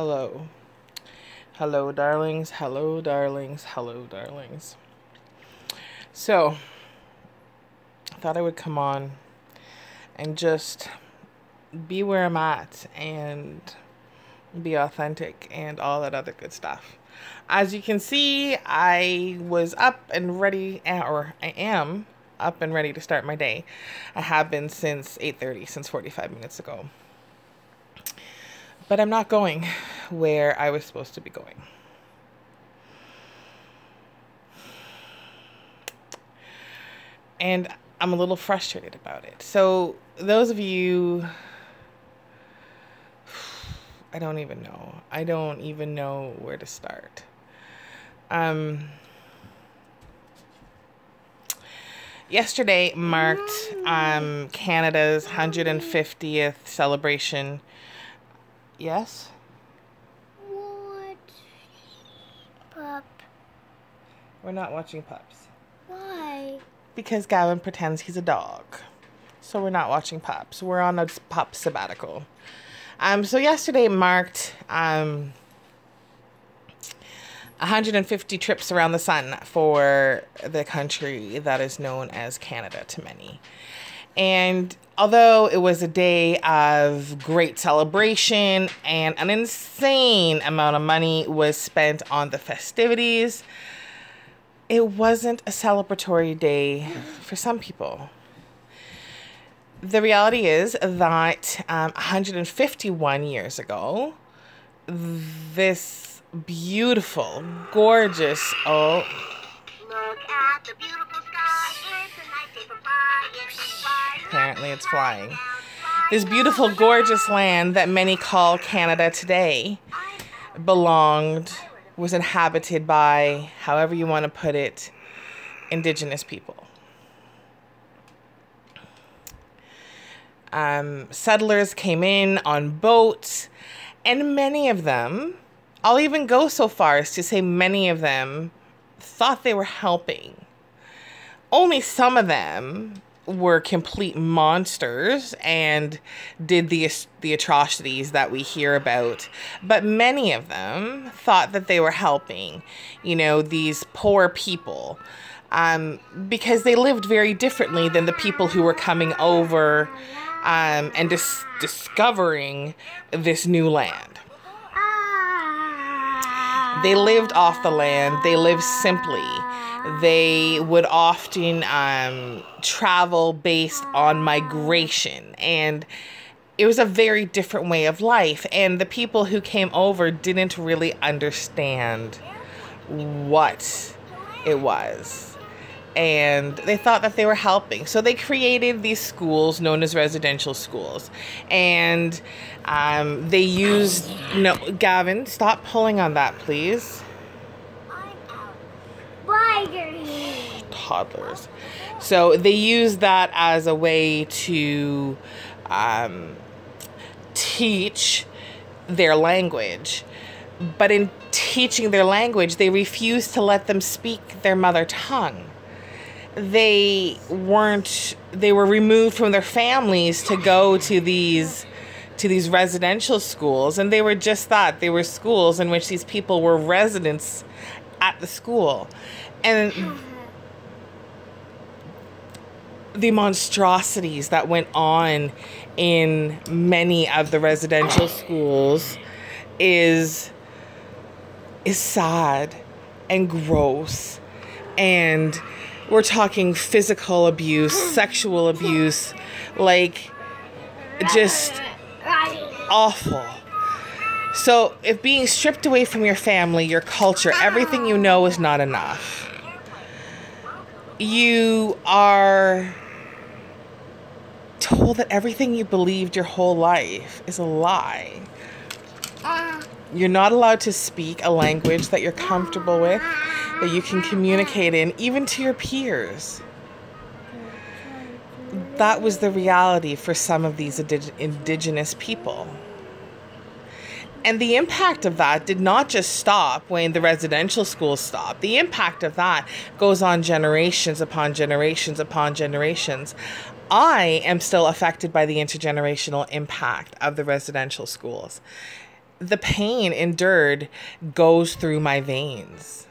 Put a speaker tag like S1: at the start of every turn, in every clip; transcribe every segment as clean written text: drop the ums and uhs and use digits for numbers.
S1: Hello. Hello, darlings. Hello, darlings. Hello, darlings. So, I thought I would come on and just be where I'm at and be authentic and all that other good stuff. As you can see, I was up and ready, or I am up and ready to start my day. I have been since 8:30, since 45 minutes ago. But I'm not going where I was supposed to be going. And I'm a little frustrated about it. So those of you, I don't even know. I don't even know where to start. Yesterday marked Canada's 150th celebration. Yes?
S2: What? Pup.
S1: We're not watching Pups.
S2: Why?
S1: Because Gavin pretends he's a dog. So we're not watching Pups. We're on a pup sabbatical. So yesterday marked 150 trips around the sun for the country that is known as Canada to many. And although it was a day of great celebration and an insane amount of money was spent on the festivities, it wasn't a celebratory day for some people. The reality is that 151 years ago, this beautiful, gorgeous,
S2: Look at the beautiful sky. It's a nice day for flying.
S1: Apparently it's flying. This beautiful, gorgeous land that many call Canada today was inhabited by, however you want to put it, Indigenous people. Settlers came in on boats, and many of them, I'll even go so far as to say many of them, thought they were helping. Only some of them were complete monsters and did the atrocities that we hear about. But many of them thought that they were helping, these poor people, because they lived very differently than the people who were coming over and discovering this new land. They lived off the land. They lived simply. They would often travel based on migration, and it was a very different way of life. And the people who came over didn't really understand what it was, and they thought that they were helping. So they created these schools known as residential schools, and they used Gavin, stop pulling on that, please. Toddlers. So they use that as a way to teach their language. But in teaching their language, they refused to let them speak their mother tongue. They were removed from their families to go to these residential schools, and they were just that. They were schools in which these people were residents at the school. And the monstrosities that went on in many of the residential schools is sad and gross. And we're talking physical abuse, sexual abuse, like just awful. So if being stripped away from your family, your culture, everything you know is not enough, you are told that everything you believed your whole life is a lie. You're not allowed to speak a language that you're comfortable with, that you can communicate in, even to your peers. That was the reality for some of these Indigenous people. And the impact of that did not just stop when the residential schools stopped. The impact of that goes on generations upon generations upon generations. I am still affected by the intergenerational impact of the residential schools. the pain endured goes through my veins.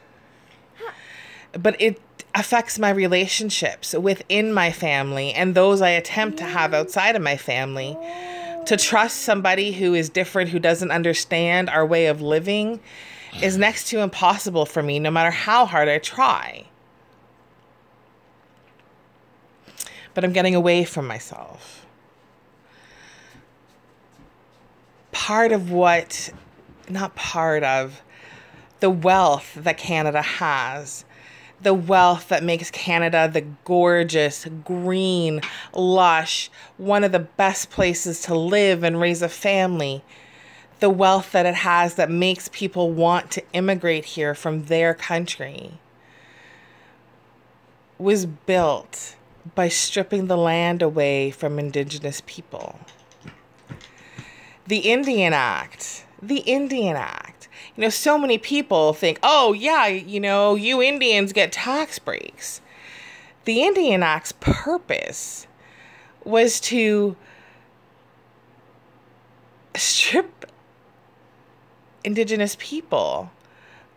S1: But it affects my relationships within my family and those I attempt to have outside of my family. To trust somebody who is different, who doesn't understand our way of living, is next to impossible for me, no matter how hard I try. But I'm getting away from myself. The wealth that Canada has, the wealth that makes Canada the gorgeous, green, lush, one of the best places to live and raise a family, the wealth that it has that makes people want to immigrate here from their country, was built by stripping the land away from Indigenous people. The Indian Act. You know, so many people think, oh, yeah, you know, you Indians get tax breaks. The Indian Act's purpose was to strip Indigenous people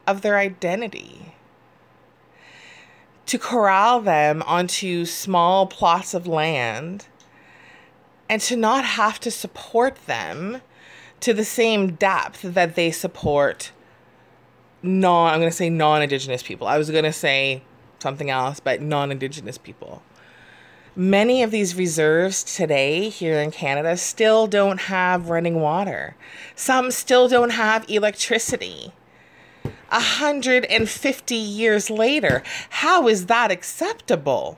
S1: of their identity, to corral them onto small plots of land, and to not have to support them to the same depth that they support non-Indigenous people. I was going to say something else, but non-Indigenous people. Many of these reserves today here in Canada still don't have running water. Some still don't have electricity. 150 years later, how is that acceptable?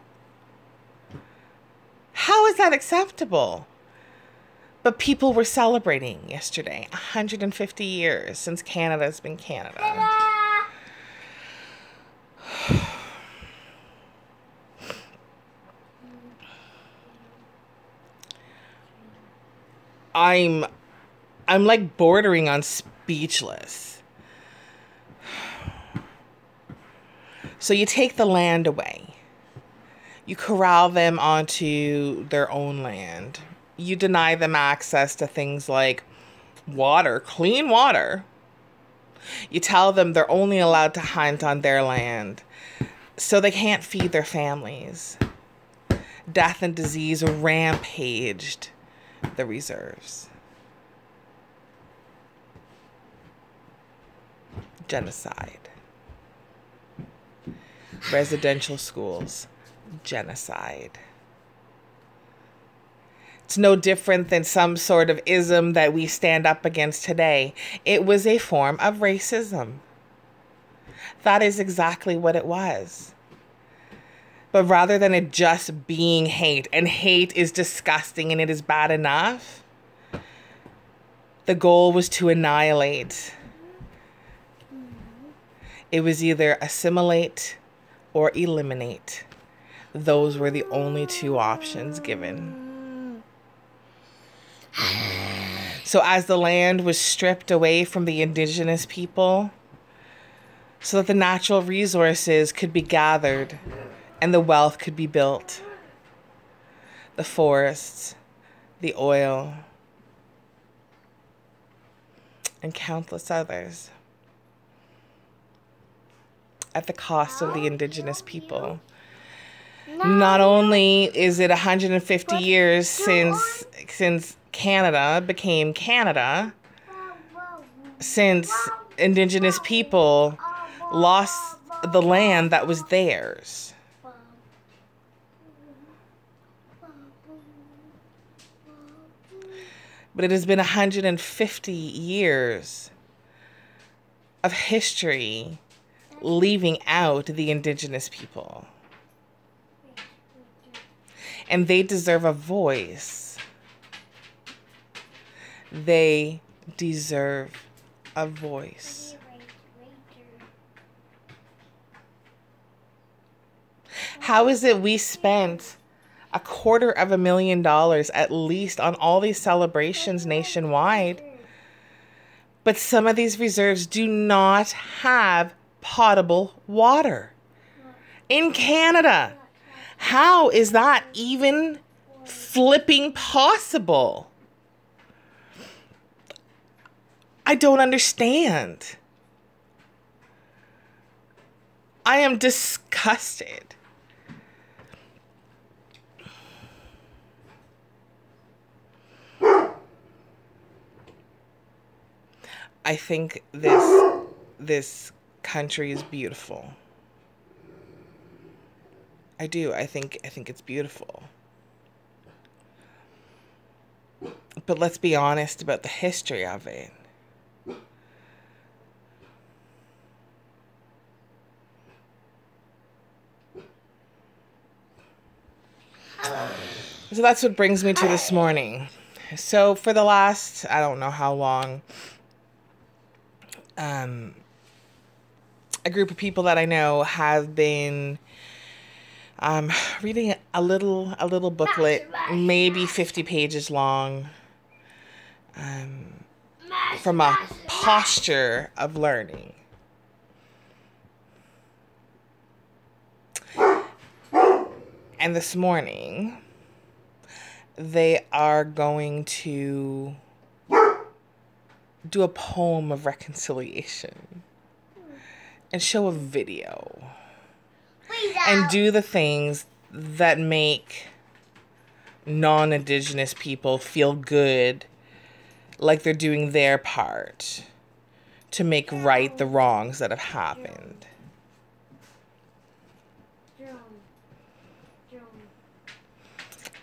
S1: How is that acceptable? But people were celebrating yesterday, 150 years since Canada's been Canada. I'm like bordering on speechless. So you take the land away. You corral them onto their own land. You deny them access to things like water, clean water. You tell them they're only allowed to hunt on their land, so they can't feed their families. Death and disease rampaged the reserves. Genocide. Residential schools. Genocide. It's no different than some sort of ism that we stand up against today. It was a form of racism. That is exactly what it was. But rather than it just being hate, and hate is disgusting and it is bad enough, the goal was to annihilate. It was either assimilate or eliminate. Those were the only two options given. So as the land was stripped away from the Indigenous people, so that the natural resources could be gathered and the wealth could be built, the forests, the oil, and countless others, at the cost of the Indigenous people. Not only is it 150 years since Canada became Canada, since Indigenous people lost the land that was theirs. But it has been 150 years of history leaving out the Indigenous people. And they deserve a voice. They deserve a voice. How is it we spent $250,000 at least on all these celebrations nationwide, but some of these reserves do not have potable water in Canada? How is that even flipping possible? I don't understand. I am disgusted. I think this country is beautiful. I do. I think it's beautiful. But let's be honest about the history of it. So that's what brings me to this morning. So for the last, I don't know how long, a group of people that I know have been reading a little booklet, maybe 50 pages long, from a posture of learning. And this morning, they are going to do a poem of reconciliation and show a video and do the things that make non-Indigenous people feel good, like they're doing their part to make right the wrongs that have happened.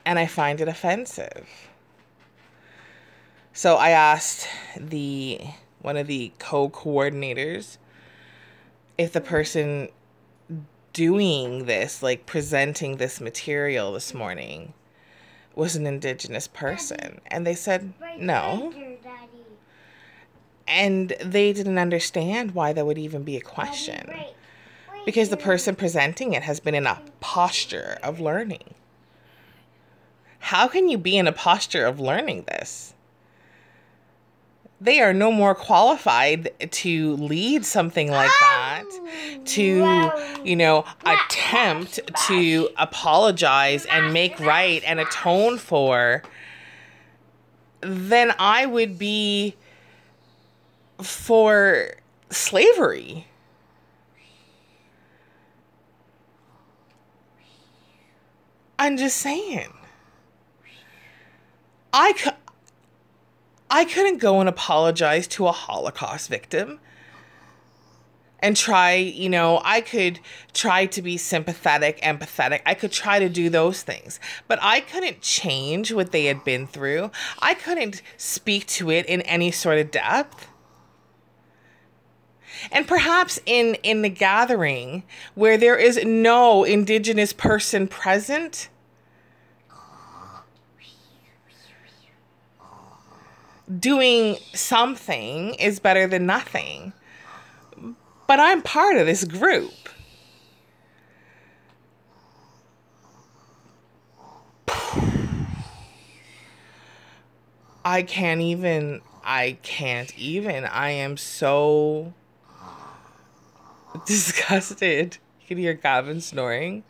S1: And I find it offensive. So I asked one of the co-coordinators if the person doing this, like presenting this material this morning, was an Indigenous person. And they said no. And they didn't understand why that would even be a question. Because the person presenting it has been in a posture of learning. How can you be in a posture of learning this? They are no more qualified to lead something like that, to, attempt to apologize and make right and atone for, than I would be for slavery. I'm just saying. I couldn't go and apologize to a Holocaust victim and I could try to be sympathetic, empathetic. I could try to do those things, but I couldn't change what they had been through. I couldn't speak to it in any sort of depth. And perhaps in the gathering where there is no Indigenous person present, doing something is better than nothing. But I'm part of this group. I can't even. I am so disgusted. You can hear Gavin snoring.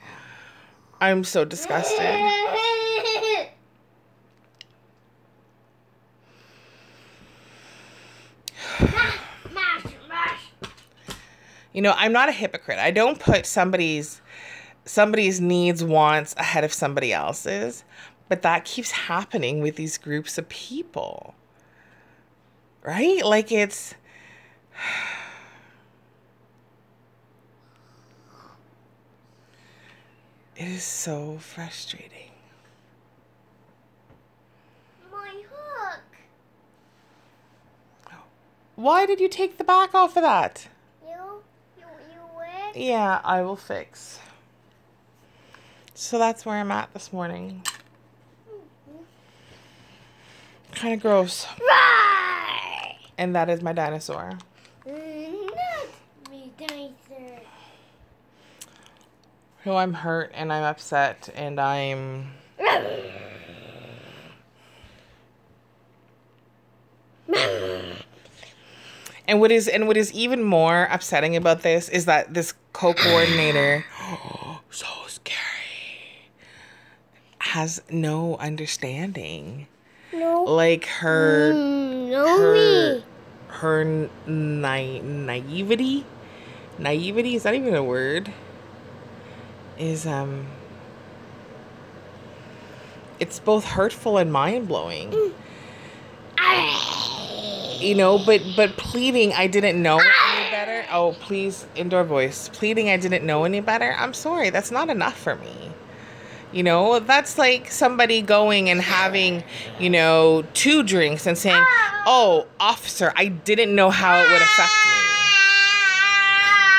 S1: I'm so disgusted. I'm not a hypocrite. I don't put somebody's needs, wants ahead of somebody else's, but that keeps happening with these groups of people. Right? Like it is so frustrating.
S2: My hook.
S1: Why did you take the back off of that?
S2: You would?
S1: Yeah, I will fix. So that's where I'm at this morning. Kind of gross.
S2: Right.
S1: And that is my dinosaur.
S2: Not me dinosaur.
S1: So I'm hurt and I'm upset and I'm... And what is even more upsetting about this is that this co-coordinator, so scary, has no understanding.
S2: No.
S1: Like her her naivety, is that even a word, is it's both hurtful and mind-blowing. You know, but pleading I didn't know any better. Oh, please, indoor voice. Pleading I didn't know any better. I'm sorry, that's not enough for me. You know, that's like somebody going and having, 2 drinks and saying, oh, officer, I didn't know how it would affect me.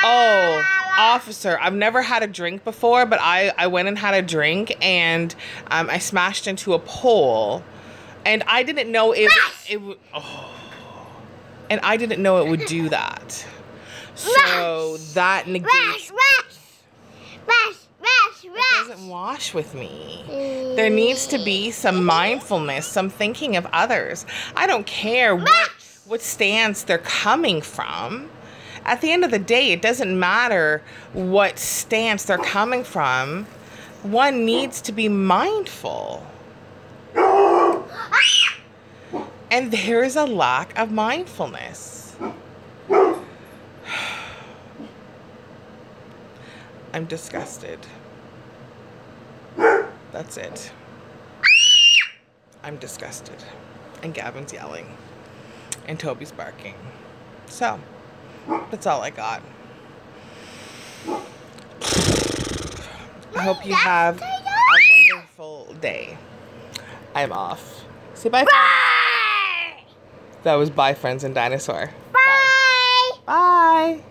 S1: Oh, officer, I've never had a drink before, but I went and had a drink and I smashed into a pole and I didn't know it would, and I didn't know it would do that. So that negates. It doesn't wash with me. There needs to be some mindfulness, some thinking of others. I don't care what stance they're coming from. At the end of the day, it doesn't matter what stance they're coming from. One needs to be mindful. And there is a lack of mindfulness. I'm disgusted. That's it. I'm disgusted. And Gavin's yelling. And Toby's barking. So, that's all I got. I hope you have a wonderful day. I'm off. Say bye. Bye! That was bye, friends and dinosaur.
S2: Bye!
S1: Bye! Bye!